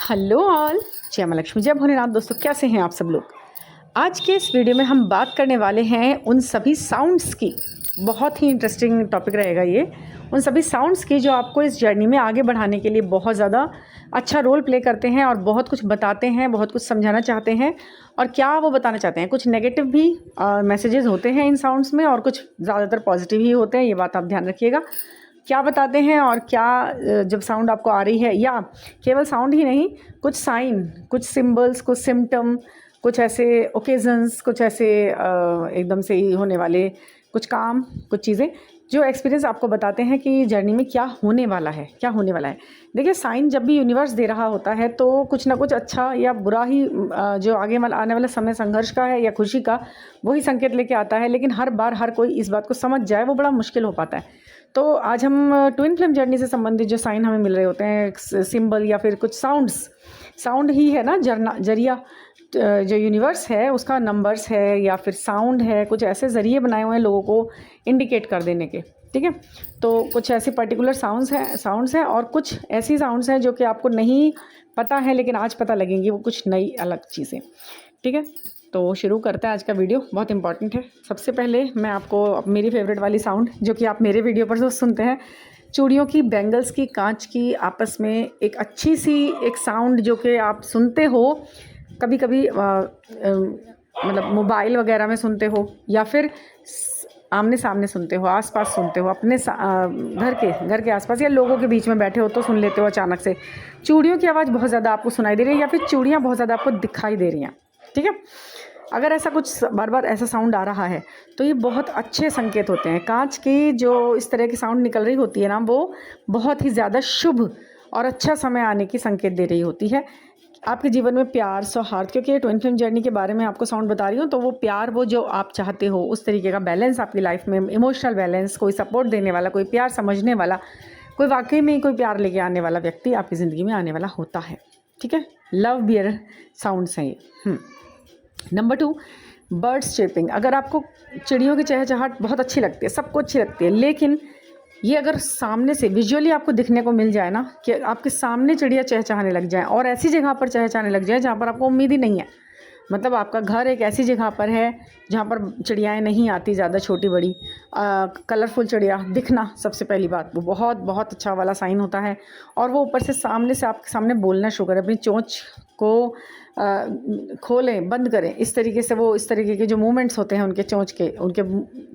Hello all, जय माँ लक्ष्मी, जय भोलेनाथ। दोस्तों, कैसे हैं आप सब लोग। आज के इस वीडियो में हम बात करने वाले हैं उन सभी साउंड्स की। बहुत ही इंटरेस्टिंग टॉपिक रहेगा ये। उन सभी साउंड्स की जो आपको इस जर्नी में आगे बढ़ाने के लिए बहुत ज़्यादा अच्छा रोल प्ले करते हैं और बहुत कुछ बताते हैं, बहुत कुछ समझाना चाहते हैं। और क्या वो बताना चाहते हैं, कुछ नेगेटिव भी मैसेजेस होते हैं इन साउंड्स में और कुछ ज़्यादातर पॉजिटिव ही होते हैं। ये बात आप ध्यान रखिएगा। क्या बताते हैं और क्या जब साउंड आपको आ रही है, या केवल साउंड ही नहीं, कुछ साइन, कुछ सिंबल्स, कुछ सिम्टम, कुछ ऐसे ओकेजन्स, कुछ ऐसे एकदम से ही होने वाले कुछ काम, कुछ चीज़ें जो एक्सपीरियंस आपको बताते हैं कि जर्नी में क्या होने वाला है, क्या होने वाला है। देखिए, साइन जब भी यूनिवर्स दे रहा होता है तो कुछ ना कुछ अच्छा या बुरा ही जो आगे वाला आने वाला समय संघर्ष का है या खुशी का, वही संकेत लेके आता है। लेकिन हर बार हर कोई इस बात को समझ जाए वो बड़ा मुश्किल हो पाता है। तो आज हम ट्विन फ्लेम जर्नी से संबंधित जो साइन हमें मिल रहे होते हैं, सिंबल या फिर कुछ साउंड ही है ना, जरिया जो यूनिवर्स है उसका नंबर्स है या फिर साउंड है, कुछ ऐसे ज़रिए बनाए हुए हैं लोगों को इंडिकेट कर देने के। ठीक है, तो कुछ ऐसे पर्टिकुलर साउंड्स हैं और कुछ ऐसी साउंड्स हैं जो कि आपको नहीं पता है लेकिन आज पता लगेंगी, वो कुछ नई अलग चीज़ें। ठीक है, तो शुरू करते हैं आज का वीडियो। बहुत इंपॉर्टेंट है। सबसे पहले मैं आपको मेरी फेवरेट वाली साउंड, जो कि आप मेरे वीडियो पर तो सुनते हैं, चूड़ियों की, बैंगल्स की, कांच की आपस में एक अच्छी सी एक साउंड जो कि आप सुनते हो कभी कभी, मतलब मोबाइल वगैरह में सुनते हो या फिर आमने सामने सुनते हो, आसपास सुनते हो, अपने घर के आसपास या लोगों के बीच में बैठे हो तो सुन लेते हो। अचानक से चूड़ियों की आवाज़ बहुत ज़्यादा आपको सुनाई दे रही है या फिर चूड़ियाँ बहुत ज़्यादा आपको दिखाई दे रही हैं। ठीक है, अगर ऐसा कुछ बार बार ऐसा साउंड आ रहा है तो ये बहुत अच्छे संकेत होते हैं। कांच की जो इस तरह की साउंड निकल रही होती है ना, वो बहुत ही ज़्यादा शुभ और अच्छा समय आने की संकेत दे रही होती है आपके जीवन में। प्यार, सौहार्द, क्योंकि ये ट्विन फ्लेम जर्नी के बारे में आपको साउंड बता रही हूँ, तो वो प्यार, वो जो आप चाहते हो उस तरीके का बैलेंस आपकी लाइफ में, इमोशनल बैलेंस, कोई सपोर्ट देने वाला, कोई प्यार समझने वाला, कोई वाकई में कोई प्यार लेके आने वाला व्यक्ति आपकी ज़िंदगी में आने वाला होता है। ठीक है, लव बियर साउंड्स हैं ये। Number 2, birds chirping. अगर आपको चिड़ियों की चहचहाट बहुत अच्छी लगती है, सबको अच्छी लगती है, लेकिन ये अगर सामने से विजुअली आपको दिखने को मिल जाए ना, कि आपके सामने चिड़िया चहचहाने लग जाए और ऐसी जगह पर चहचहाने लग जाए जहाँ पर आपको उम्मीद ही नहीं है, मतलब आपका घर एक ऐसी जगह पर है जहाँ पर चिड़ियाएँ नहीं आती ज़्यादा, छोटी बड़ी कलरफुल चिड़िया दिखना, सबसे पहली बात वो बहुत बहुत अच्छा वाला साइन होता है। और वो ऊपर से सामने से आपके सामने बोलना शुरू करें, अपनी चोंच को खोलें, बंद करें, इस तरीके से वो इस तरीके के जो मूवमेंट्स होते हैं उनके चोंच के, उनके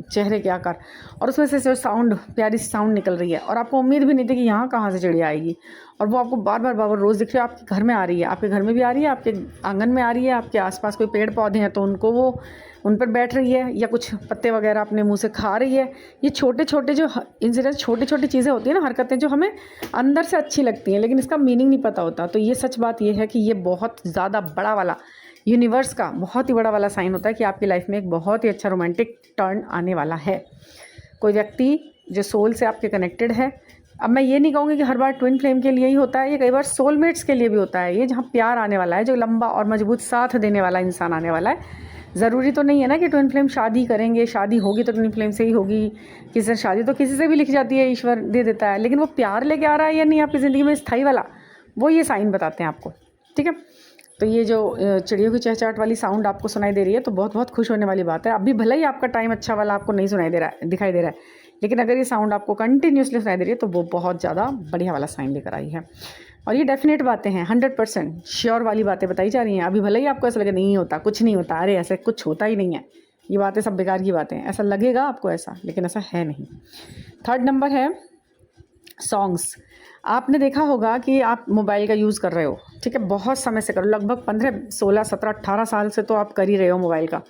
चेहरे के आकार, और उसमें से जो साउंड, प्यारी सी साउंड निकल रही है और आपको उम्मीद भी नहीं थी कि यहाँ कहाँ से चिड़िया आएगी, और वो आपको बार बार रोज़ दिख रही है। आपके घर में आ रही है, आपके घर में भी आ रही है, आपके आंगन में आ रही है, आपके आसपास कोई पेड़ पौधे हैं तो उनको वो उन पर बैठ रही है, या कुछ पत्ते वगैरह अपने मुंह से खा रही है। ये छोटे छोटे जो इंसिडेंट, छोटी छोटी चीज़ें होती हैं ना, हरकतें जो हमें अंदर से अच्छी लगती हैं लेकिन इसका मीनिंग नहीं पता होता। तो ये सच बात ये है कि ये बहुत ज़्यादा बड़ा वाला यूनिवर्स का बहुत ही बड़ा वाला साइन होता है कि आपकी लाइफ में एक बहुत ही अच्छा रोमांटिक टर्न आने वाला है। कोई व्यक्ति जो सोल से आपके कनेक्टेड है। अब मैं ये नहीं कहूँगी कि हर बार ट्विन फ्लेम के लिए ही होता है, ये कई बार सोलमेट्स के लिए भी होता है। ये जहाँ प्यार आने वाला है, जो लंबा और मजबूत साथ देने वाला इंसान आने वाला है। ज़रूरी तो नहीं है ना कि ट्विन फ्लेम शादी करेंगे, शादी होगी तो ट्विन फ्लेम से ही होगी। किसी से शादी तो किसी से भी लिख जाती है, ईश्वर दे देता है, लेकिन वो प्यार लेके आ रहा है या नहीं आपकी ज़िंदगी में स्थायी वाला, वो ये साइन बताते हैं आपको। ठीक है, तो ये जो चिड़ियों की चहचहाट वाली साउंड आपको सुनाई दे रही है तो बहुत बहुत खुश होने वाली बात है। अभी भले ही आपका टाइम अच्छा वाला आपको नहीं सुनाई दे रहा है, दिखाई दे रहा है, लेकिन अगर ये साउंड आपको कंटिन्यूसली सुनाई दे रही है तो वो बहुत ज़्यादा बढ़िया वाला साइन लेकर आई है। और ये डेफिनेट बातें हैं, 100% श्योर वाली बातें बताई जा रही हैं। अभी भले ही आपको ऐसा लगे नहीं होता, कुछ नहीं होता, अरे ऐसे कुछ होता ही नहीं है, ये बातें सब बेकार की बातें हैं, ऐसा लगेगा आपको ऐसा, लेकिन ऐसा है नहीं। 3rd नंबर है सॉन्ग्स। आपने देखा होगा कि आप मोबाइल का यूज़ कर रहे हो, ठीक है, बहुत समय से करो, लगभग 15, 16, 17, 18 साल से तो आप कर ही रहे हो मोबाइल का,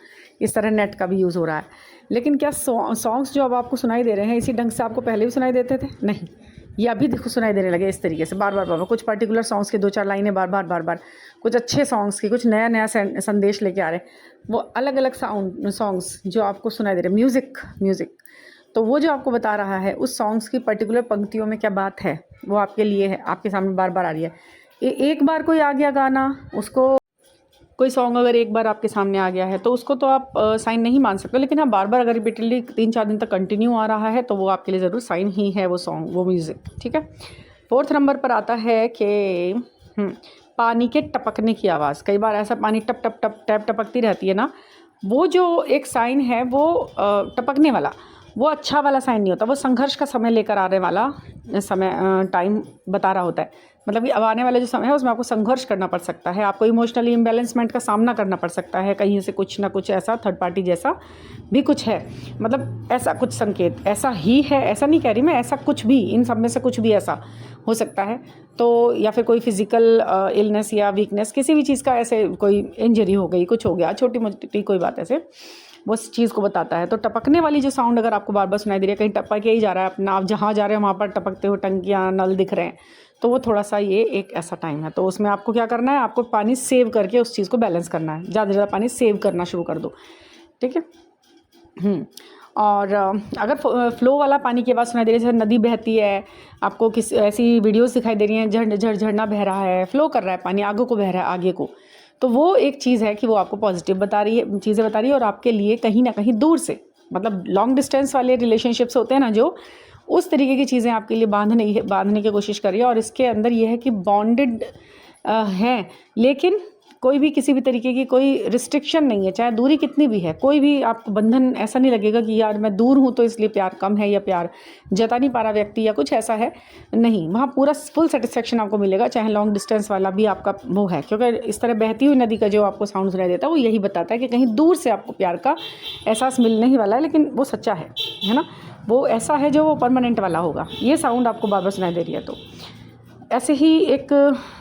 इस तरह नेट का भी यूज़ हो रहा है। लेकिन क्या सॉन्ग्स जो अब आपको सुनाई दे रहे हैं इसी ढंग से आपको पहले भी सुनाई देते थे? नहीं, ये अभी देखो सुनाई देने लगे इस तरीके से, बार बार कुछ पर्टिकुलर सॉन्ग्स के 2-4 लाइनें बार बार, कुछ अच्छे सॉन्ग्स की, कुछ नया संदेश लेके आ रहे हैं, वो अलग अलग सॉन्ग्स जो आपको सुनाई दे रहे हैं। म्यूज़िक तो वो जो आपको बता रहा है उस सॉन्ग्स की पर्टिकुलर पंक्तियों में क्या बात है, वो आपके लिए है, आपके सामने बार बार आ रही है। एक बार कोई आ गया गाना, उसको कोई सॉन्ग अगर एक बार आपके सामने आ गया है तो उसको तो आप साइन नहीं मान सकते, लेकिन हाँ, बार बार अगर रिपीटेडली 3-4 दिन तक कंटिन्यू आ रहा है तो वो आपके लिए ज़रूर साइन ही है, वो सॉन्ग, वो म्यूज़िक। ठीक है, 4th नंबर पर आता है कि पानी के टपकने की आवाज़, कई बार ऐसा पानी टप टप टप टैप टपकती रहती है ना, वो जो एक साइन है वो टपकने वाला, वो अच्छा वाला साइन नहीं होता, वो संघर्ष का समय लेकर आने वाला समय टाइम बता रहा होता है। मतलब कि अब आने वाला जो समय है उसमें आपको संघर्ष करना पड़ सकता है, आपको इमोशनली इम्बैलेंसमेंट का सामना करना पड़ सकता है, कहीं से कुछ ना कुछ ऐसा थर्ड पार्टी जैसा भी कुछ है, मतलब ऐसा कुछ संकेत, ऐसा ही है, ऐसा नहीं कह रही मैं, ऐसा कुछ भी, इन सब में से कुछ भी ऐसा हो सकता है। तो या फिर कोई फिजिकल इलनेस या वीकनेस, किसी भी चीज़ का, ऐसे कोई इंजरी हो गई, कुछ हो गया, छोटी मोटी कोई बात ऐसे, वो उस चीज़ को बताता है। तो टपकने वाली जो साउंड अगर आपको बार बार सुनाई दे रही है, कहीं टपक के ही जा रहा है अपना, आप जहाँ जा रहे हैं वहाँ पर टपकते हो टंकियाँ नल दिख रहे हैं, तो वो थोड़ा सा ये एक ऐसा टाइम है। तो उसमें आपको क्या करना है, आपको पानी सेव करके उस चीज़ को बैलेंस करना है, ज़्यादा से ज़्यादा पानी सेव करना शुरू कर दो, ठीक है। और अगर फ्लो वाला पानी की आवाज़ सुनाई दे रही है, जैसे नदी बहती है, आपको किस ऐसी वीडियोस दिखाई दे रही हैं, झरना बह रहा है, फ्लो कर रहा है पानी, आगे को बह रहा है आगे को, तो वो एक चीज़ है कि वो आपको पॉजिटिव बता रही है, चीज़ें बता रही है, और आपके लिए कहीं ना कहीं दूर से, मतलब लॉन्ग डिस्टेंस वाले रिलेशनशिप्स होते हैं ना, जो उस तरीके की चीज़ें आपके लिए बांधने की कोशिश कर रही है। और इसके अंदर ये है कि बॉन्डेड हैं, लेकिन कोई भी किसी भी तरीके की कोई रिस्ट्रिक्शन नहीं है, चाहे दूरी कितनी भी है, कोई भी आपको बंधन ऐसा नहीं लगेगा कि यार मैं दूर हूँ तो इसलिए प्यार कम है या प्यार जता नहीं पा रहा व्यक्ति या कुछ ऐसा है, नहीं, वहाँ पूरा फुल सेटिस्फेक्शन आपको मिलेगा, चाहे लॉन्ग डिस्टेंस वाला भी आपका वो है। क्योंकि इस तरह बहती हुई नदी का जो आपको साउंड सुनाई देता है वो यही बताता है कि कहीं दूर से आपको प्यार का एहसास मिलने ही वाला है, लेकिन वो सच्चा है ना, वो ऐसा है जो वो परमानेंट वाला होगा। ये साउंड आपको बार बार सुनाई दे रही है। तो ऐसे ही एक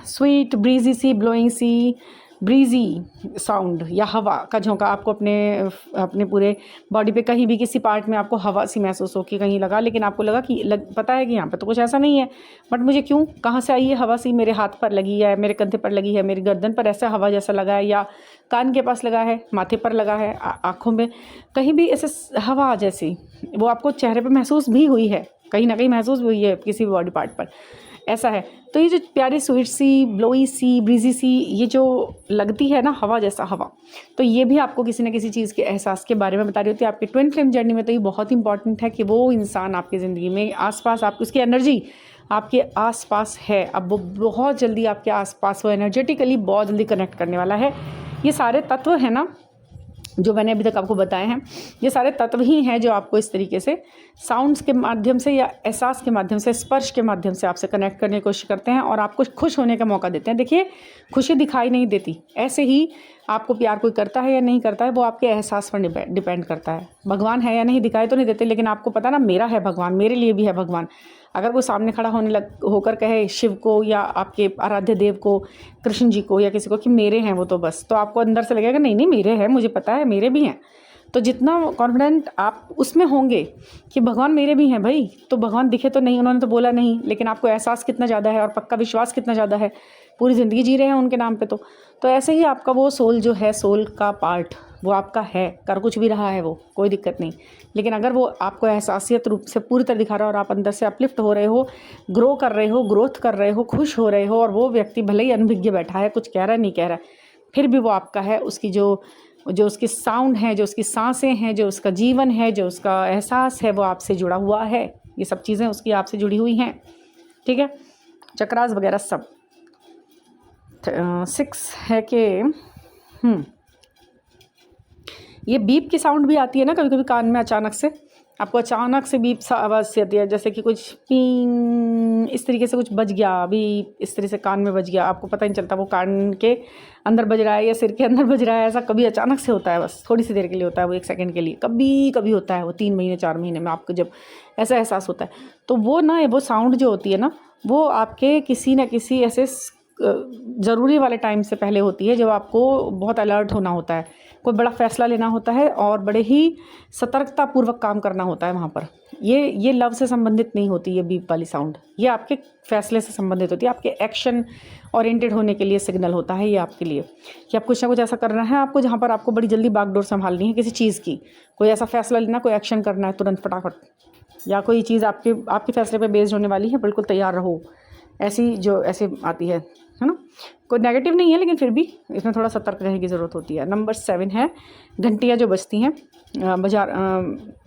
स्वीट ब्रीजी सी, ब्लोइंग सी, ब्रीजी साउंड या हवा का झोंका आपको अपने पूरे बॉडी पे कहीं भी किसी पार्ट में आपको हवा सी महसूस हो कि कहीं लगा, लेकिन आपको लगा कि पता है कि यहाँ पे तो कुछ ऐसा नहीं है, बट मुझे क्यों, कहाँ से आई है हवा सी, मेरे हाथ पर लगी है, मेरे कंधे पर लगी है, मेरी गर्दन पर ऐसा हवा जैसा लगा है, या कान के पास लगा है, माथे पर लगा है, आँखों में, कहीं भी ऐसे हवा जैसी वो आपको चेहरे पर महसूस भी हुई है, कहीं ना कहीं महसूस भी हुई है किसी भी बॉडी पार्ट पर, ऐसा है। तो ये जो प्यारी स्वीट सी, ब्लोई सी, ब्रीजी सी, ये जो लगती है ना हवा जैसा हवा, तो ये भी आपको किसी न किसी चीज़ के एहसास के बारे में बता रही होती है। आपकी ट्विन फ्लेम जर्नी में तो ये बहुत इंपॉर्टेंट है कि वो इंसान आपकी ज़िंदगी में आसपास, आप उसकी एनर्जी आपके आसपास है, अब वो बहुत जल्दी आपके आसपास, वो एनर्जेटिकली बहुत जल्दी कनेक्ट करने वाला है। ये सारे तत्व हैं ना जो मैंने अभी तक आपको बताए हैं, ये सारे तत्व ही हैं जो आपको इस तरीके से साउंड्स के माध्यम से या एहसास के माध्यम से, स्पर्श के माध्यम से आपसे कनेक्ट करने की कोशिश करते हैं और आपको खुश होने का मौका देते हैं। देखिए, खुशी दिखाई नहीं देती, ऐसे ही आपको प्यार कोई करता है या नहीं करता है वो आपके एहसास पर डिपेंड करता है। भगवान है या नहीं, दिखाई तो नहीं देते, लेकिन आपको पता ना मेरा है भगवान, मेरे लिए भी है भगवान। अगर कोई सामने खड़ा होकर कहे शिव को या आपके आराध्य देव को, कृष्ण जी को या किसी को कि मेरे हैं वो, तो बस, तो आपको अंदर से लगेगा नहीं नहीं मेरे हैं, मुझे पता है मेरे भी हैं। तो जितना कॉन्फिडेंट आप उसमें होंगे कि भगवान मेरे भी हैं भाई, तो भगवान दिखे तो नहीं, उन्होंने तो बोला नहीं, लेकिन आपको एहसास कितना ज़्यादा है और पक्का विश्वास कितना ज़्यादा है, पूरी ज़िंदगी जी रहे हैं उनके नाम पे। तो ऐसे ही आपका वो सोल जो है, सोल का पार्ट वो आपका है, कर कुछ भी रहा है वो, कोई दिक्कत नहीं, लेकिन अगर वो आपको एहसासियत रूप से पूरी तरह दिखा रहा है और आप अंदर से अपलिफ्ट हो रहे हो, ग्रो कर रहे हो, ग्रोथ कर रहे हो, खुश हो रहे हो, और वो व्यक्ति भले ही अनभिज्ञ बैठा है, कुछ कह रहा है नहीं कह रहा है, फिर भी वो आपका है, उसकी जो उसकी साउंड है, जो उसकी सांसें हैं, जो उसका जीवन है, जो उसका एहसास है, वो आपसे जुड़ा हुआ है। ये सब चीज़ें उसकी आपसे जुड़ी हुई हैं, ठीक है, चक्रास वगैरह सब। 6 है कि ये बीप की साउंड भी आती है ना कभी कभी कान में, अचानक से आपको अचानक से बीप सा आवाज़ से आती है, जैसे कि कुछ पींग इस तरीके से कुछ बज गया, अभी इस तरह से कान में बज गया, आपको पता ही नहीं चलता वो कान के अंदर बज रहा है या सिर के अंदर बज रहा है। ऐसा कभी अचानक से होता है, बस थोड़ी सी देर के लिए होता है वो, 1 सेकंड के लिए, कभी कभी होता है वो 3 महीने 4 महीने में आपको जब ऐसा एहसास होता है। तो वो ना, वो साउंड जो होती है ना, वो आपके किसी न किसी ऐसे ज़रूरी वाले टाइम से पहले होती है जब आपको बहुत अलर्ट होना होता है, कोई बड़ा फैसला लेना होता है और बड़े ही सतर्कतापूर्वक काम करना होता है वहाँ पर। ये लव से संबंधित नहीं होती ये बीप वाली साउंड, ये आपके फैसले से संबंधित होती है, आपके एक्शन ओरिएंटेड होने के लिए सिग्नल होता है ये आपके लिए, कि आप कुछ ना कुछ ऐसा करना है आपको, जहाँ पर आपको बड़ी जल्दी बागडोर संभालनी है किसी चीज़ की, कोई ऐसा फैसला लेना, कोई एक्शन करना है तुरंत फटाफट, या कोई चीज़ आपके फैसले पर बेस्ड होने वाली है, बिल्कुल तैयार रहो, ऐसी जो ऐसे आती है ना। कोई नेगेटिव नहीं है, लेकिन फिर भी इसमें थोड़ा सतर्क रहने की ज़रूरत होती है। नंबर 7 है घंटियाँ जो बजती हैं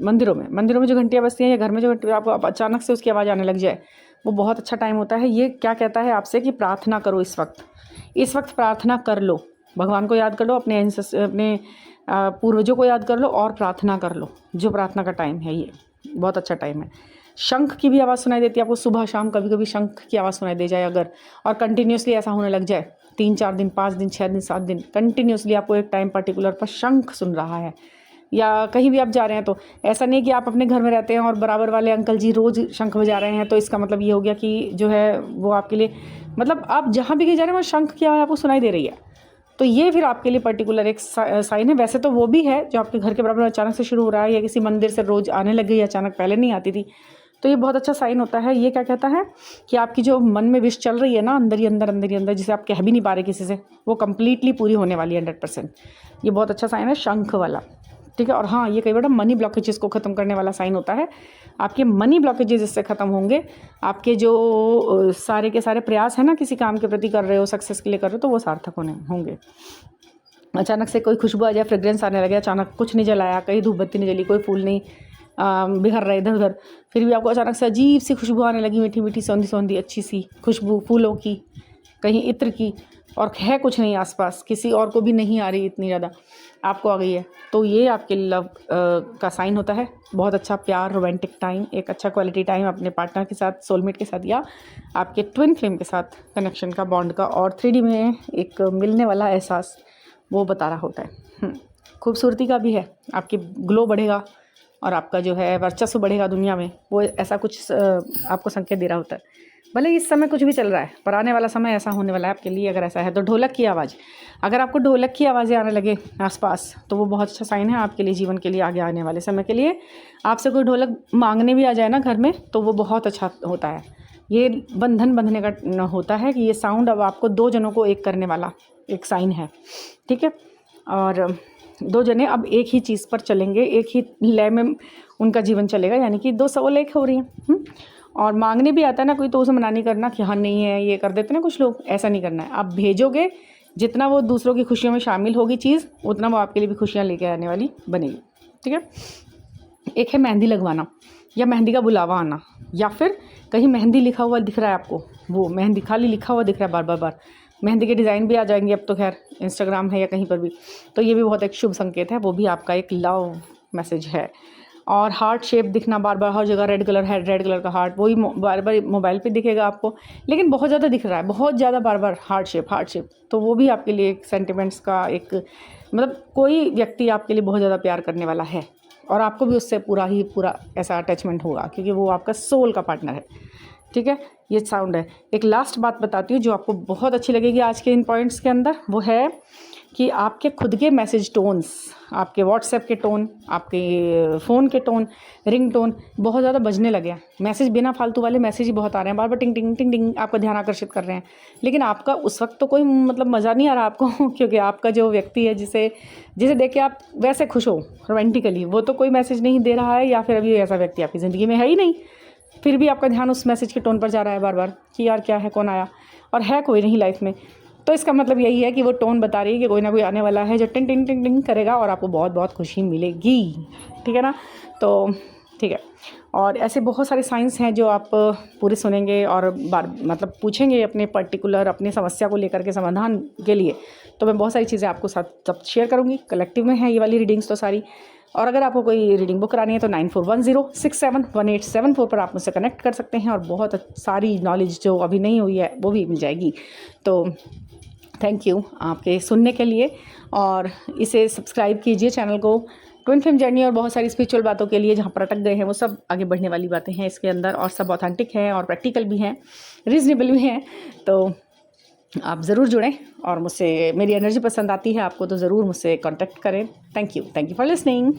मंदिरों में जो घंटियाँ बजती हैं या घर में जो घंटियाँ आपको अचानक से उसकी आवाज़ आने लग जाए, वो बहुत अच्छा टाइम होता है। ये क्या कहता है आपसे कि प्रार्थना करो इस वक्त प्रार्थना कर लो, भगवान को याद कर लो, अपने पूर्वजों को याद कर लो और प्रार्थना कर लो। जो प्रार्थना का टाइम है ये बहुत अच्छा टाइम है। शंख की भी आवाज़ सुनाई देती है आपको सुबह शाम, कभी कभी शंख की आवाज़ सुनाई दे जाए अगर, और कंटिन्यूसली ऐसा होने लग जाए 3-4 दिन, 5 दिन, 6 दिन, 7 दिन कंटिन्यूसली आपको एक टाइम पर्टिकुलर पर शंख सुन रहा है, या कहीं भी आप जा रहे हैं, तो ऐसा नहीं कि आप अपने घर में रहते हैं और बराबर वाले अंकल जी रोज़ शंख बजा रहे हैं, तो इसका मतलब ये हो गया कि जो है वो आपके लिए, मतलब आप जहाँ भी कहीं जा रहे हैं वहाँ शंख की आवाज़ आपको सुनाई दे रही है, तो ये फिर आपके लिए पर्टिकुलर एक साइन है। वैसे तो वो भी है जो आपके घर के बराबर अचानक से शुरू हो रहा है, या किसी मंदिर से रोज़ आने लग गई, अचानक पहले नहीं आती थी, तो ये बहुत अच्छा साइन होता है। ये क्या कहता है कि आपकी जो मन में विश चल रही है ना, अंदर ही अंदर जिसे आप कह भी नहीं पा रहे किसी से, वो कंप्लीटली पूरी होने वाली है 100%। ये बहुत अच्छा साइन है शंख वाला, ठीक है। और हाँ, ये कई बार मनी ब्लॉकेजेस को ख़त्म करने वाला साइन होता है। आपके मनी ब्लॉकेजेस इससे ख़त्म होंगे, आपके जो सारे के सारे प्रयास हैं ना किसी काम के प्रति कर रहे हो, सक्सेस के लिए कर रहे हो, तो वो सार्थक होंगे। अचानक से कोई खुशबू आ जाए, फ्रेग्रेंस आने लगे, अचानक कुछ नहीं जलाया, कहीं धूप बत्ती नहीं जली, कोई फूल नहीं बिखर रहे इधर उधर, फिर भी आपको अचानक से अजीब सी खुशबू आने लगी, मीठी मीठी सौंधी सौंधी अच्छी सी खुशबू फूलों की, कहीं इत्र की, और है कुछ नहीं आसपास, किसी और को भी नहीं आ रही, इतनी ज़्यादा आपको आ गई है, तो ये आपके लव का साइन होता है। बहुत अच्छा प्यार, रोमांटिक टाइम, एक अच्छा क्वालिटी टाइम अपने पार्टनर के साथ, सोलमेट के साथ, या आपके ट्विन फ्लेम के साथ कनेक्शन का, बॉन्ड का, और 3D में एक मिलने वाला एहसास वो बता रहा होता है। खूबसूरती का भी है, आपकी ग्लो बढ़ेगा और आपका जो है वर्चस्व बढ़ेगा दुनिया में, वो ऐसा कुछ आपको संकेत दे रहा होता है। भले इस समय कुछ भी चल रहा है, पर आने वाला समय ऐसा होने वाला है आपके लिए। अगर ऐसा है तो ढोलक की आवाज़, अगर आपको ढोलक की आवाज़ें आने लगे आसपास, तो वो बहुत अच्छा साइन है आपके लिए, जीवन के लिए, आगे आने वाले समय के लिए। आपसे कोई ढोलक मांगने भी आ जाए ना घर में, तो वो बहुत अच्छा होता है। ये बंधन बंधने का होता है कि ये साउंड अब आपको 2 जनों को एक करने वाला एक साइन है, ठीक है। और 2 जने अब एक ही चीज़ पर चलेंगे, एक ही लय में उनका जीवन चलेगा, यानी कि 2 सवाल एक हो रही हैं। और मांगने भी आता है ना कोई, तो उसे मना नहीं करना कि हाँ नहीं है, ये कर देते ना कुछ लोग, ऐसा नहीं करना है। आप भेजोगे, जितना वो दूसरों की खुशियों में शामिल होगी चीज़, उतना वो आपके लिए भी खुशियाँ लेके आने वाली बनेगी, ठीक है। एक है मेहंदी लगवाना, या मेहंदी का बुलावा आना, या फिर कहीं मेहंदी लिखा हुआ दिख रहा है आपको, वो मेहंदी खाली लिखा हुआ दिख रहा है बार। मेहंदी के डिज़ाइन भी आ जाएंगे अब तो, खैर इंस्टाग्राम है या कहीं पर भी, तो ये भी बहुत एक शुभ संकेत है, वो भी आपका एक लव मैसेज है। और हार्ट शेप दिखना बार हर जगह, रेड कलर का हार्ट, वही बार मोबाइल पे दिखेगा आपको, लेकिन बहुत ज़्यादा दिख रहा है, बहुत ज़्यादा बार हार्ट शेप, तो वो भी आपके लिए एक सेंटिमेंट्स का एक, मतलब कोई व्यक्ति आपके लिए बहुत ज़्यादा प्यार करने वाला है, और आपको भी उससे पूरा ऐसा अटैचमेंट होगा, क्योंकि वो आपका सोल का पार्टनर है, ठीक है। ये साउंड है। एक लास्ट बात बताती हूँ जो आपको बहुत अच्छी लगेगी आज के इन पॉइंट्स के अंदर, वो है कि आपके खुद के मैसेज टोन्स, आपके व्हाट्सएप के टोन, आपके फ़ोन के टोन, रिंग टोन बहुत ज़्यादा बजने लगे हैं। मैसेज बिना फालतू वाले मैसेज ही बहुत आ रहे हैं, बार टिंग टिंग टिंग टिंग आपका ध्यान आकर्षित कर रहे हैं, लेकिन आपका उस वक्त तो कोई मतलब मज़ा नहीं आ रहा आपको क्योंकि आपका जो व्यक्ति है जिसे देख के आप वैसे खुश हो रोमांटिकली, वो तो कोई मैसेज नहीं दे रहा है, या फिर अभी ऐसा व्यक्ति आपकी ज़िंदगी में है ही नहीं, फिर भी आपका ध्यान उस मैसेज के टोन पर जा रहा है बार कि यार क्या है, कौन आया, और है कोई नहीं लाइफ में। तो इसका मतलब यही है कि वो टोन बता रही है कि कोई ना कोई आने वाला है जो टिंग टिंग टिंग टिंग करेगा, और आपको बहुत खुशी मिलेगी, ठीक है ना। तो ठीक है, और ऐसे बहुत सारे साइंस हैं जो आप पूरे सुनेंगे और मतलब पूछेंगे अपने पर्टिकुलर अपनी समस्या को लेकर के समाधान के लिए, तो मैं बहुत सारी चीज़ें आपको साथ सब शेयर करूँगी। कलेक्टिव में है ये वाली रीडिंग्स तो सारी, और अगर आपको कोई रीडिंग बुक करानी है तो 9410671874 पर आप मुझसे कनेक्ट कर सकते हैं, और बहुत सारी नॉलेज जो अभी नहीं हुई है वो भी मिल जाएगी। तो थैंक यू आपके सुनने के लिए, और इसे सब्सक्राइब कीजिए चैनल को। ट्विन फ्लेम जर्नी और बहुत सारी स्पिरिचुअल बातों के लिए जहाँ पर अटक गए हैं वो सब आगे बढ़ने वाली बातें हैं इसके अंदर, और सब ऑथेंटिक हैं और प्रैक्टिकल भी हैं, रीजनेबल भी हैं। तो आप ज़रूर जुड़ें, और मुझसे मेरी एनर्जी पसंद आती है आपको तो ज़रूर मुझसे कांटेक्ट करें। Thank you for listening.